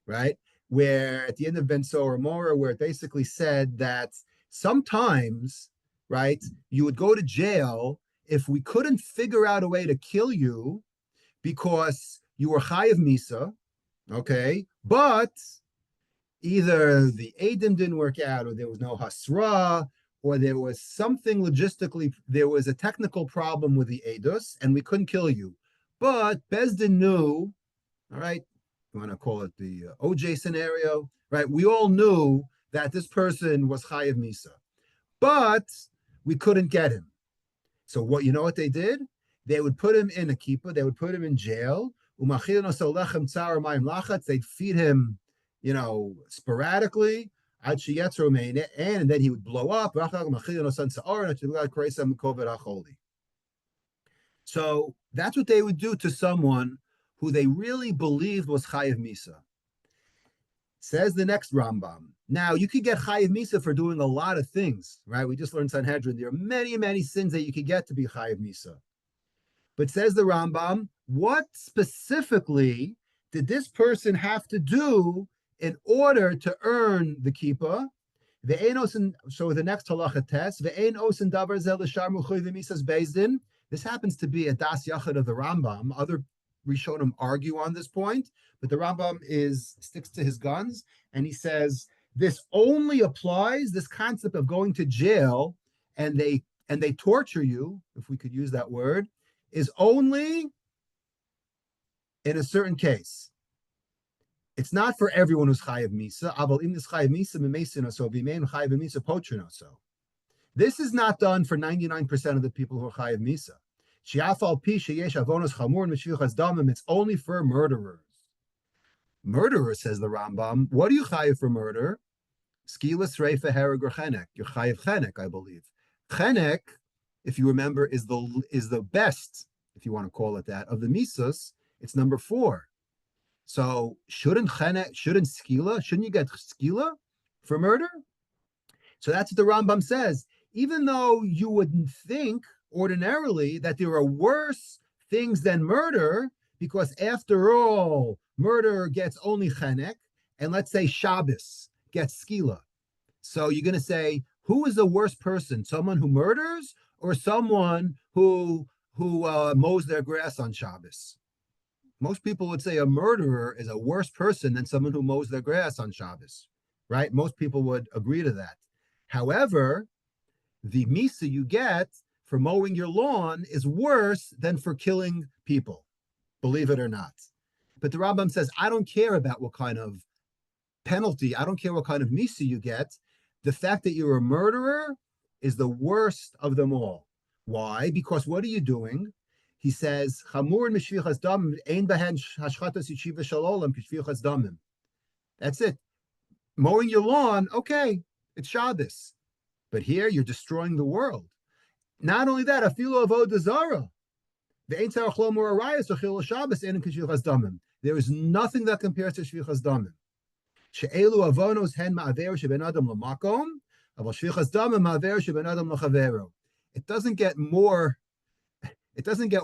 right? Where at the end of Ben Sohar Mora, where it basically said that sometimes, right, you would go to jail if we couldn't figure out a way to kill you because you were chayav misa, okay, but either the Eidim didn't work out, or there was no hasra, or there was something logistically, there was a technical problem with the Eidos, and we couldn't kill you. But Bezdin knew, all right, you want to call it the OJ scenario, right? We all knew that this person was chayav misa, but we couldn't get him. So what, you know what they did? They would put him in a kippah, they would put him in jail. They'd feed him, sporadically. and then he would blow up. So that's what they would do to someone who they really believed was Chayiv Misa. Says the next Rambam. Now, you could get Chayiv Misa for doing a lot of things, right? We just learned Sanhedrin. There are many, many sins that you could get to be Chayiv Misa. But says the Rambam, what specifically did this person have to do in order to earn the kippah? So the next halacha test, this happens to be a das yachad of the Rambam. Other Rishonim argue on this point, but the Rambam sticks to his guns, and he says this only applies, this concept of going to jail and they torture you, if we could use that word, is only in a certain case. It's not for everyone who's chayiv misa. This is not done for 99% of the people who are chayiv misa. It's only for murderers. Murderer, says the Rambam. What do you chayiv for murder? Skilas reifa hereg or chenek. You're chayiv chenek, I believe. Chenek, if you remember, is the best, if you want to call it that, of the misas. It's number 4. So shouldn't you get skila for murder? So that's what the Rambam says. Even though you wouldn't think ordinarily that there are worse things than murder, because after all, murder gets only chenek, and let's say Shabbos gets skila. So you're going to say, who is the worst person? Someone who murders or someone who mows their grass on Shabbos? Most people would say a murderer is a worse person than someone who mows their grass on Shabbos, right? Most people would agree to that. However, the misa you get for mowing your lawn is worse than for killing people, believe it or not. But the Rambam says, I don't care about what kind of penalty, I don't care what kind of misa you get. The fact that you're a murderer is the worst of them all. Why? Because what are you doing? He says, that's it. Mowing your lawn, okay, it's Shabbos. But here you're destroying the world. Not only that, afilu avodah zara. There is nothing that compares to shvichas damim. She'elu avonos hen ma'aver sheben adam lamakom, aval shvichas damim ma'aver sheben adam lachavero. It doesn't get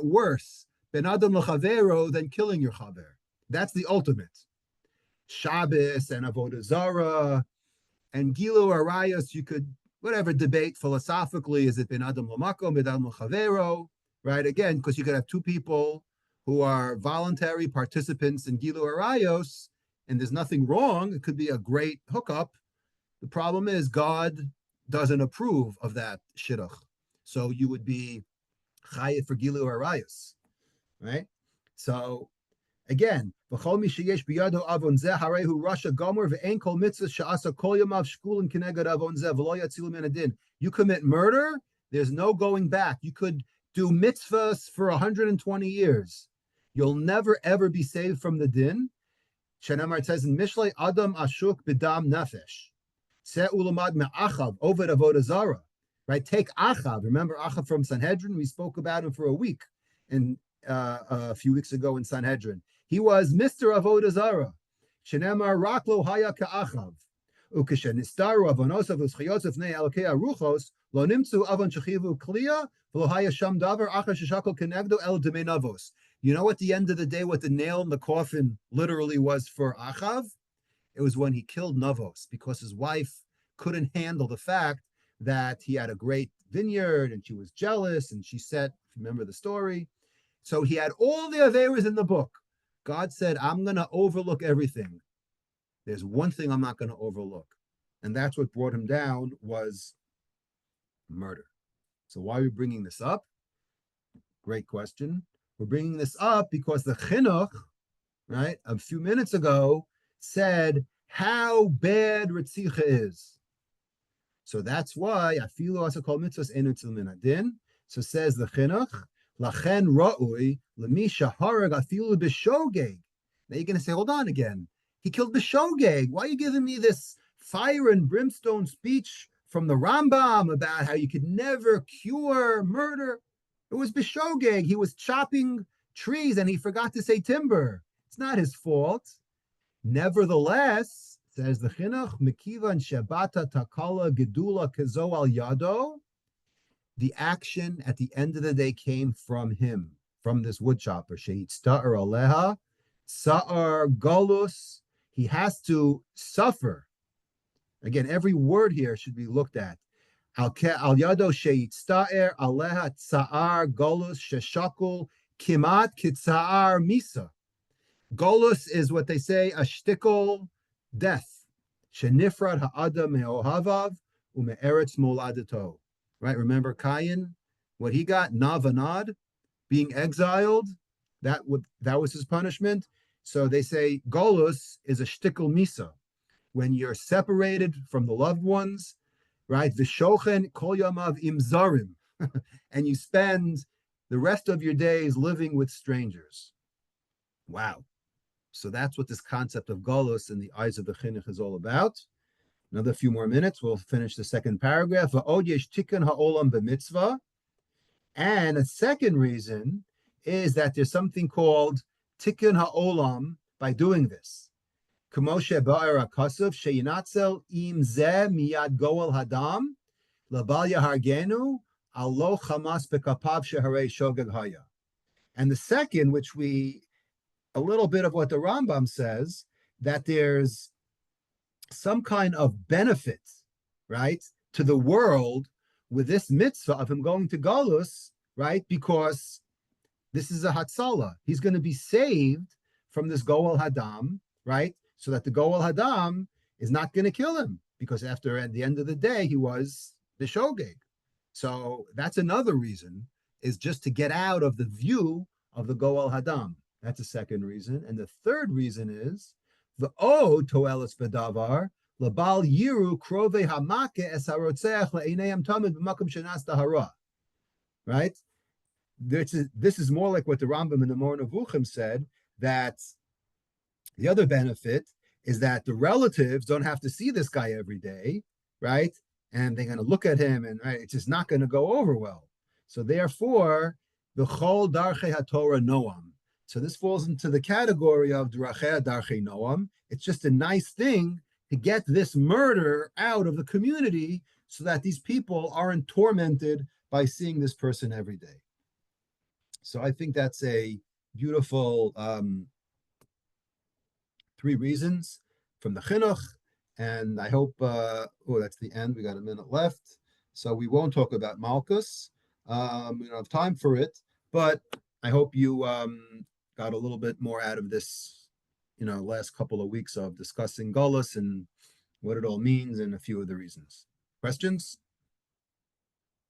worse ben adam lachavero than killing your chaver. That's the ultimate. Shabbos and avodah zara and gilu arayos, you could whatever debate philosophically, is it ben adam lamakom, ben adam lachavero, right? Again, because you could have two people who are voluntary participants in gilu arayos, and there's nothing wrong. It could be a great hookup. The problem is God doesn't approve of that shidduch. So you would be chayiv for gilu arayos, right? So again, you commit murder, there's no going back. You could do mitzvahs for 120 years. You'll never ever be saved from the din. It says in Mishlay, Adam ashuk b'dam nefesh. Se ulamad me'achav oved avodah zara. Right? Take Achav. Remember Achav from Sanhedrin? We spoke about him for a week a few weeks ago in Sanhedrin. He was Mr. Avodah Zara. Shenemar raklo haya ka'achav. Ukeshenistaru avonosav u'schiyotzav nei alokei aruchos lo nimtzu avon shechivu kliya v'lo haya sham davar achar sheshakol kenegdo el demei navos. You know, at the end of the day, what the nail in the coffin literally was for Achav? It was when he killed Navos, because his wife couldn't handle the fact that he had a great vineyard and she was jealous, and she said, if you remember the story. So he had all the Averas in the book. God said, I'm going to overlook everything. There's one thing I'm not going to overlook. And that's what brought him down, was murder. So why are we bringing this up? Great question. We're bringing this up because the chinuch, right, a few minutes ago said how bad Ritzicha is. So that's why afilu asakol mitzvos enu tzil min hadin. So says the chinuch, lachen ra'ui lemisha harag afilu b'shogeg. Now you're going to say, hold on again. He killed b'shogeg. Why are you giving me this fire and brimstone speech from the Rambam about how you could never cure murder. It was Bishogeg. He was chopping trees and he forgot to say timber. It's not his fault. Nevertheless, says the Chinuch, Mekiva and Shabata Takala Gedula Kazo al Yado, the action at the end of the day came from him, from this woodchopper. Sheit Sta'ar Aleha, Sa'ar Golus. He has to suffer. Again, every word here should be looked at. Al Yado Sheit Sta'ar Aleha Tsa'ar Golus Sheshakul Kimat Kitsa'ar Misa. Golus is what they say, a shtickle death. Shenifrad ha'adam me'ohavav u'me'eretz moladato. Right? Remember Cain? What he got? Navanad, being exiled. That was his punishment. So they say Golus is a shtickle misa. When you're separated from the loved ones, right? Vishochen kol yamav imzarim. And you spend the rest of your days living with strangers. Wow. So that's what this concept of Golus in the eyes of the Chinuch is all about. Another few more minutes, we'll finish the second paragraph. Va'od yesh tikkun ha'olam b'mitzvah. And a second reason is that there's something called tikkun ha'olam by doing this. K'moshe ba'er ha'kasuv she'yinatzel im zeh miyad goel hadam labal yahargenu alo chamas b'kapav sheharei shogeg haya. And the second, which a little bit of what the Rambam says, that there's some kind of benefit, right, to the world with this mitzvah of him going to Golus, right, because this is a Hatzalah. He's going to be saved from this Goel Hadam, right, so that the Goel Hadam is not going to kill him, because at the end of the day, he was the Shogeg. So that's another reason, is just to get out of the view of the Goel Hadam. That's a second reason. And the third reason is the O toelis bedavar labal yiru krove hamake es harotzeach le'einayam tamid b'makom shenas tahara. Right? This is more like what the Rambam in the Moreh Nevuchim said, that the other benefit is that the relatives don't have to see this guy every day, right? And they're going to look at him, and right, it's just not going to go over well. So therefore, the chol darchei haTorah noam. So this falls into the category of Drachei Darchei Noam. It's just a nice thing to get this murder out of the community so that these people aren't tormented by seeing this person every day. So I think that's a beautiful 3 reasons from the Chinuch. And I hope, that's the end. We got a minute left. So we won't talk about Malchus. We don't have time for it, but I hope you got a little bit more out of this, last couple of weeks of discussing Golus and what it all means and a few of the reasons. Questions?